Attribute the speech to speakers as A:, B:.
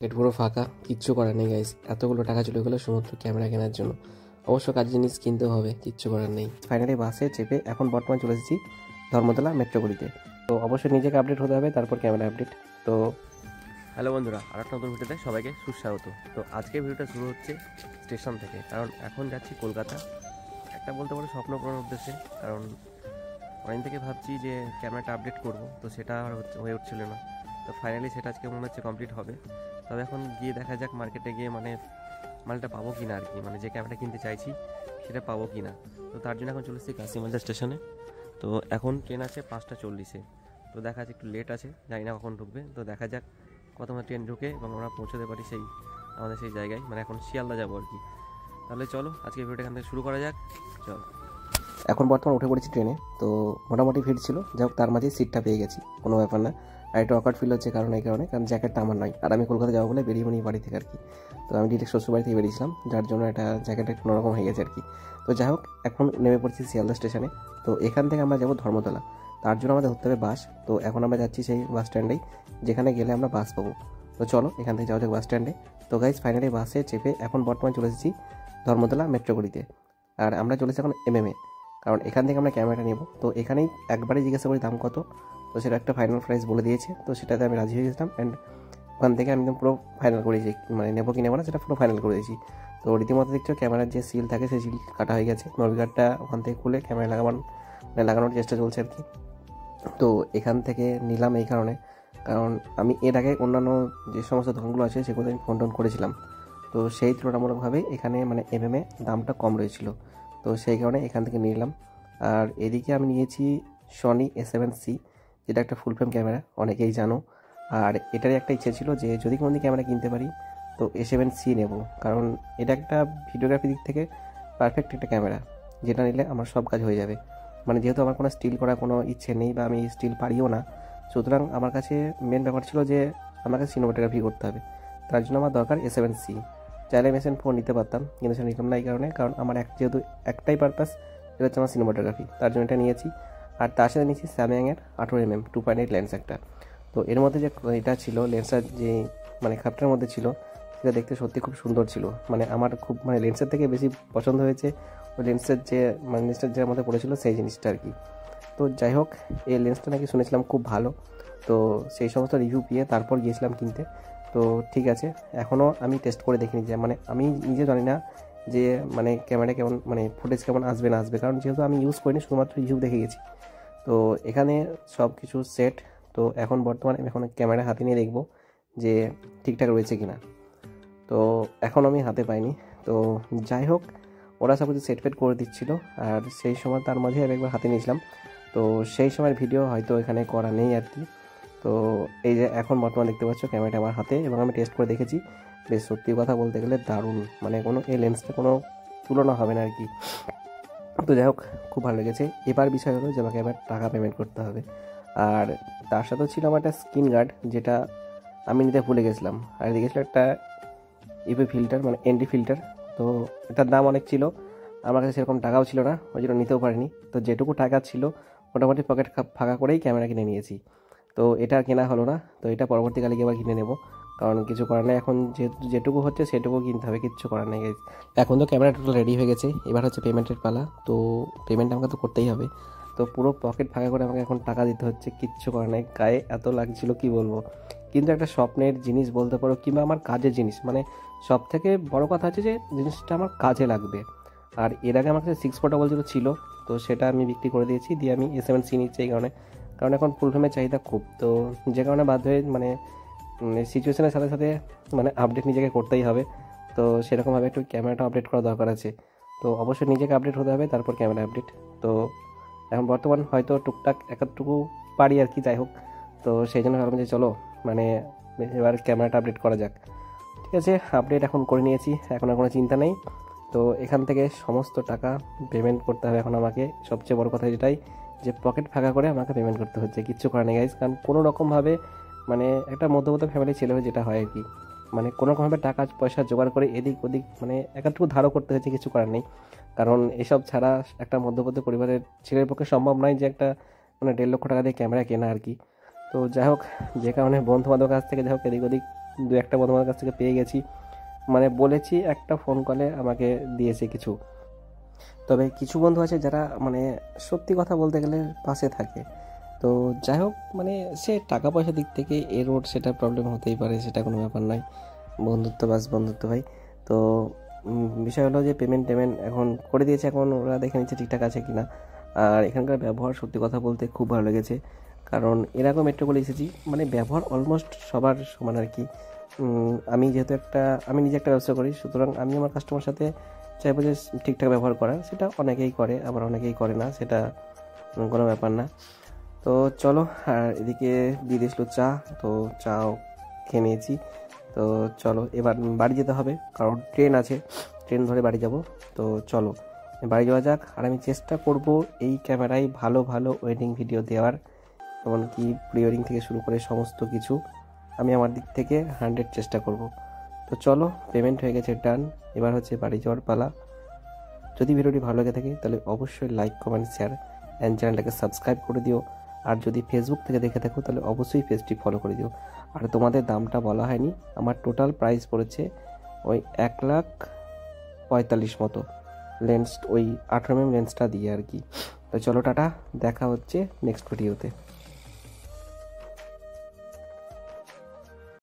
A: পেট পুরো ফাঁকা, কিচ্ছু করার নেই গাইস। এতগুলো টাকা চলে গেলো সমুদ্র ক্যামেরা কেনার জন্য। অবশ্য কাজ জিনিস কিনতে হবে, কিচ্ছু করার নেই। ফাইনালি বাসে চেপে এখন বর্তমানে চলে এসেছি ধর্মতলা মেট্রোপলিতে। তো অবশ্যই নিজেকে আপডেট হতে হবে, তারপর ক্যামেরা আপডেট। তো হ্যালো বন্ধুরা, আর একটা নতুন ভিডিওতে সবাইকে সুস্বাগত। তো আজকে ভিডিওটা শুরু হচ্ছে স্টেশন থেকে, কারণ এখন যাচ্ছি কলকাতা। একটা বলতে পারো স্বপ্ন পূরণের উদ্দেশ্যে, কারণ অনেক থেকে ভাবছি যে ক্যামেরাটা আপডেট করব, তো সেটা আর হয়ে উঠছিল না। তো ফাইনালি সেটা আজকে মনে হচ্ছে কমপ্লিট হবে। তবে এখন গিয়ে দেখা যাক মার্কেটে গিয়ে মালটা পাবো কি না আর কি, যে ক্যামেরাটা কিনতে চাইছি সেটা পাবো কি না। তো তার জন্য এখন চলে এসেছি কাশিমাঞ্জা স্টেশনে। তো এখন ট্রেন আছে 5:40। তো দেখা যাচ্ছে একটু লেট আছে, জানি না কখন ঢুকবে। তো দেখা যাক কত ট্রেন ঢুকে এবং আমরা পৌঁছতে পারি আমাদের সেই জায়গায়, এখন শিয়ালদা যাবো আর কি। তাহলে চলো আজকে ভিডিওটা এখান থেকে শুরু করা যাক। চলো, এখন বর্তমানে উঠে পড়েছি ট্রেনে। তো মোটামুটি ভিড় ছিল, যাই হোক তার মাঝে সিটটা পেয়ে গেছি, কোনো ব্যাপার না। আর একটু অকার্ড ফিল হচ্ছে কারণ কারণ জ্যাকেটটা আমার নয়, আর আমি কলকাতা যাবো বলে বেরিয়ে নিই বাড়ি থেকে আর কি। তো আমি ডিরেক্ট শ্বশুর বাড়ি থেকে বেরিয়েছিলাম, যার জন্য একটা জ্যাকেটটা কোনোরকম হয়ে গেছে আর কি। তো যাই হোক এখন নেমে পড়ছি শিয়ালদা স্টেশনে। তো এখান থেকে আমরা যাবো ধর্মতলা, তার জন্য আমাদের ধরতে হবে বাস। তো এখন আমরা যাচ্ছি সেই বাস স্ট্যান্ডেই, যেখানে গেলে আমরা বাস পাবো। তো চলো এখান থেকে যাওয়া যাক বাস স্ট্যান্ডে। তো গাইজ ফাইনালি বাসে চেপে এখন বর্তমানে চলে এসেছি ধর্মতলা মেট্রোপলিতে। আর আমরা চলেছি এখন এমএমএ, কারণ এখান থেকে আমরা ক্যামেরাটা নেব। তো এখানেই একবারই জিজ্ঞাসা করি দাম কত, তো সেটা একটা ফাইনাল প্রাইস বলে দিয়েছে। তো সেটাতে আমি রাজি হয়ে গেছিলাম, অ্যান্ড ওখান থেকে আমি পুরো ফাইনাল করেছি, নেবো কি নেবো না সেটা পুরো ফাইনাল করে দিয়েছি। তো রীতিমতো দেখছো ক্যামেরার যে সিল থাকে সেই সিল কাটা হয়ে গেছে, মেমরি কার্ডটা ওখান থেকে খুলে ক্যামেরা লাগানোর চেষ্টা চলছে আর কি। তো এখান থেকে নিলাম এই কারণে, কারণ আমি এর আগে অন্যান্য যে সমস্ত দোকানগুলো আছে সেগুলো আমি ফোন টোন করেছিলাম। তো সেই তুলনামূলকভাবে এখানে এমএমএ দামটা কম রয়েছিল, তো সেই কারণে এখান থেকে নিলাম। আর এদিকে আমি নিয়েছি সনি A7C, যেটা একটা ফুল ফ্রেম ক্যামেরা, অনেকেই জানো। আর এটারই একটা ইচ্ছে ছিল যে যদি কোনোদিন ক্যামেরা কিনতে পারি তো A7C নেব, কারণ এটা একটা ভিডিওগ্রাফি দিক থেকে পারফেক্ট একটা ক্যামেরা, যেটা নিলে আমার সব কাজ হয়ে যাবে। যেহেতু আমার কোনো স্টিল করার কোনো ইচ্ছে নেই বা আমি স্টিল পারিও না, সুতরাং আমার কাছে মেন ব্যাপার ছিল যে আমার কাছে সিনেমাটোগ্রাফি করতে হবে। তার জন্য আমার দরকার A7C। চাইলে আমি A7 IV নিতে পারতাম, কিন্তু সেটা নিলাম না এই কারণে, কারণ আমার যেহেতু একটাই পারপাস, এটা হচ্ছে আমার সিনেমাটোগ্রাফি, তার জন্য এটা নিয়েছি। আর তার সাথে নিয়েছি স্যামসাংয়ের 18mm 2.8 লেন্স একটা। তো এর মধ্যে যে এটা ছিল লেন্সটা, যে খাপটার মধ্যে ছিল, সেটা দেখতে সত্যি খুব সুন্দর ছিল। আমার খুব লেন্সের থেকে বেশি পছন্দ হয়েছে ওই লেন্সের যে লেন্সটার যে মধ্যে পড়েছিল সেই জিনিসটা আর কি। তো যাই হোক, এই লেন্সটা নাকি শুনেছিলাম খুব ভালো। তো সেই সমস্ত রিভিউ পেয়ে তারপর গিয়েছিলাম কিনতে। তো ঠিক আছে, এখনও আমি টেস্ট করে দেখিনি যে আমি নিজে জানি না যে ক্যামেরা কেমন, ফুটেজ কেমন আসবে না আসবে, কারণ যেহেতু আমি ইউজ করিনি, শুধুমাত্র রিভিউ দেখে গেছি। তো এখানে সব কিছু সেট। তো এখন বর্তমানে আমি ক্যামেরা হাতে নিয়ে দেখব যে ঠিকঠাক রয়েছে কিনা। তো এখন আমি হাতে পাইনি। তো যাই হোক, ওরা সব কিছু সেট ফেট করে দিচ্ছিল, আর সেই সময় তার মাঝে আমি একবার হাতে নিয়েছিলাম। তো সেই সময়ের ভিডিও হয়তো এখানে করা নেই আর কি। তো এই যে এখন বর্তমানে দেখতে পাচ্ছ ক্যামেরাটা আমার হাতে, এবং আমি টেস্ট করে দেখেছি, বেশ সত্যি কথা বলতে গেলে দারুণ, কোনো এই লেন্সটা কোনো তুলনা হবে না আর কি। তো যাই হোক, খুব ভালো লেগেছে। এবার বিষয় হলো যে আমাকে এবার টাকা পেমেন্ট করতে হবে। আর তার সাথেও ছিল আমার একটা স্ক্রিন গার্ড, যেটা আমি নিতে ভুলে গেছিলাম। আর দেখেছিল একটা ইপি ফিল্টার, এনডি ফিল্টার। তো এটার দাম অনেক ছিল, আমার কাছে সেরকম টাকাও ছিল না, ওই জন্য নিতেও পারিনি। তো যেটুকু টাকা ছিল মোটামুটি পকেট ফাঁকা করেই ক্যামেরা কিনে নিয়েছি। তো এটা কেনা হলো না, তো এটা পরবর্তীকালে গিয়ে আবার কিনে নেব, কারণ কিছু করার নেই। এখন যেটুকু হচ্ছে সেটুকু কিনতে হবে, কিচ্ছু করার নেই গাইজ। এখন তো ক্যামেরা টোটাল রেডি হয়ে গেছে, এবার হচ্ছে পেমেন্টের পালা। তো পেমেন্ট আমাকে তো করতেই হবে। তো পুরো পকেট ফাঁকা করে আমাকে এখন টাকা দিতে হচ্ছে, কিচ্ছু করার নেই। গায়ে এত লাগছিল কি বলবো, কিন্তু একটা স্বপ্নের জিনিস বলতে পারো, কিংবা আমার কাজের জিনিস। সব থেকে বড় কথা হচ্ছে যে জিনিসটা আমার কাজে লাগবে। আর এর আগে আমার কাছে 6 পোর্টেবল যেটা ছিল, তো সেটা আমি বিক্রি করে দিয়েছি, দিয়ে আমি A7C নিচ্ছি এই কারণে, কারণ এখন ফুল ফ্রেমের চাহিদা খুব। তো যে কারণে বাধ্য হয়ে সিচুয়েশনের সাথে সাথে আপডেট নিজেকে করতেই হবে। তো সেরকমভাবে একটু ক্যামেরাটা আপডেট করা দরকার আছে। তো অবশ্যই নিজেকে আপডেট হতে হবে, তারপর ক্যামেরা আপডেট। তো এখন বর্তমান হয়তো টুকটাক এতটুকু পারি আর কি, যাই হোক। তো সেই জন্য ভাবলাম যে চলো এবার ক্যামেরাটা আপডেট করা যাক। ঠিক আছে, আপডেট এখন করে নিয়েছি, এখন আর কোনো চিন্তা নেই। তো এখান থেকে সমস্ত টাকা পেমেন্ট করতে হবে এখন আমাকে। সবচেয়ে বড় কথা যেটাই, যে পকেট ফাঁকা করে আমাকে পেমেন্ট করতে হচ্ছে, কিচ্ছু করার নেই গাইজ। কারণ কোনো রকমভাবে একটা মধ্যবিত্ত ফ্যামিলির ছেলে হয়ে যেটা হয় আর কি, কোনো রকমভাবে টাকা পয়সা জোগাড় করে এদিক ওদিক একটু ধারও করতে হচ্ছে, কিছু করার নেই। কারণ এসব ছাড়া একটা মধ্যবিত্ত পরিবারের ছেলের পক্ষে সম্ভব নয় যে একটা 1.5 লক্ষ টাকা দিয়ে ক্যামেরা কেনা আর কি। তো যাই হোক, যে কারণে বন্ধু বান্ধবের কাছ থেকে যাই হোক এদিক ওদিক দু একটা বন্ধুদের কাছ থেকে পেয়ে গেছি, মানে বলেছি একটা ফোন কলে আমাকে দিয়েছে কিছু। তবে কিছু বন্ধু আছে যারা মানে সত্যি কথা বলতে গেলে পাশে থাকে। তো যাই হোক, মানে সে টাকা পয়সার দিক থেকে এর ওর সেটা প্রবলেম হতেই পারে, সেটা কোনো ব্যাপার নয়, বন্ধুত্ব বাস বন্ধুত্ব ভাই। তো বিষয় হলো যে পেমেন্ট এখন করে দিয়েছে, এখন ওরা দেখে নিচ্ছে ঠিকঠাক আছে কি না। আর এখানকার ব্যবহার সত্যি কথা বলতে খুব ভালো লেগেছে, কারণ এরকম মেট্রো করে এসেছি, মানে ব্যবহার অলমোস্ট সবার সমান আর কি। আমি যেহেতু আমি নিজে একটা ব্যবসা করি, সুতরাং আমি আমার কাস্টমার সাথে চাইবো যে ঠিকঠাক ব্যবহার করার। সেটা অনেকেই করে, আবার অনেকেই করে না, সেটা কোনো ব্যাপার না। তো চলো, আর এদিকে দিয়ে দিয়েছিল চা, তো চাও খেয়ে নিয়েছি। তো চলো এবার বাড়ি যেতে হবে, কারণ ট্রেন আছে, ট্রেন ধরে বাড়ি যাব। তো চলো বাড়ি যাওয়া যাক। আর আমি চেষ্টা করব এই ক্যামেরায় ভালো ভালো ওয়েডিং ভিডিও দেওয়ার, এমনকি প্রি ওয়েডিং থেকে শুরু করে সমস্ত কিছু আমি আমার দিক থেকে 100 চেষ্টা করব। তো চলো, পেমেন্ট হয়ে গেছে, ডান। এবার হচ্ছে বাড়ি যাওয়ার পালা। যদি ভিডিওটি ভালো লেগে থাকে তাহলে অবশ্যই লাইক, কমেন্ট, শেয়ার অ্যান্ড চ্যানেলটাকে সাবস্ক্রাইব করে দিও। আর যদি ফেসবুক থেকে দেখে থাকো তাহলে অবশ্যই পেজটি ফলো করে দিও। আর তোমাদের দামটা বলা হয়নি, আমার টোটাল প্রাইস পড়েছে ওই 1,45,000 মতো, লেন্স ওই 18mm লেন্সটা দিয়ে আর কি। তো চলো টাটা, দেখা হচ্ছে নেক্সট ভিডিওতে।